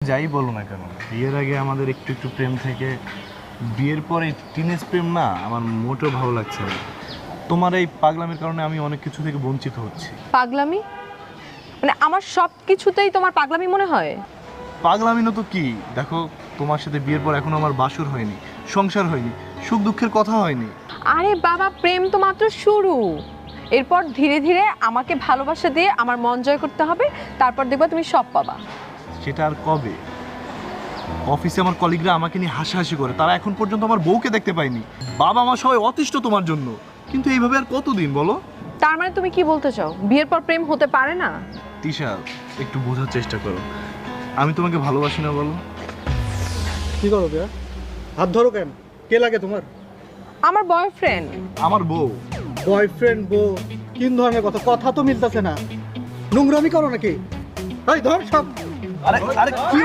যাই বলো না কেন, বিয়ের আগে আমাদের একটু একটু প্রেম থেকে বিয়ের পরে টিনেজ প্রেম না আমার মোটেও ভালো লাগছে না। তোমার এই পাগলামির কারণে আমি অনেক কিছু থেকে বঞ্চিত হচ্ছি। পাগলামি মানে আমার সব কিছুতেই তোমার পাগলামি মনে হয়? পাগলামি না তো কি, দেখো তোমার সাথে বিয়ের পর এখনো আমার বাসর হয়নি, সংসার হয়নি, সুখ দুঃখের কথা হয়নি। আরে বাবা, প্রেম তো মাত্র শুরু। এরপর ধীরে ধীরে আমাকে ভালোবাসা দিয়ে আমার মন জয় করতে হবে, তারপর দেখবা তুমি সব পাবা। সেটা আর কবে? অফিসে আমার কলিগরা আমাকে নিয়ে হাসাহাসি করে, তারা এখন পর্যন্ত আমার বউকে দেখতে পায়নি। বাবা মা সবাই অতিষ্ঠ তোমার জন্য, কিন্তু এইভাবে আর কতদিন বলো? তার মানে তুমি কি বলতে চাও বিয়ের পর প্রেম হতে পারে না? তিশা, একটু বোঝার চেষ্টা করো, আমি তোমাকে ভালোবাসি না বলো? কি করো বিয়া? হাত ধরো কেন? কে লাগে তোমার? আমার বয়ফ্রেন্ড। আমার বউ। বয়ফ্রেন্ড বউ তিন ধরনের কথা, কথা তো মিলতেছে না। নোংরামি করো নাকি? এই ধর সব। আরে আরে কি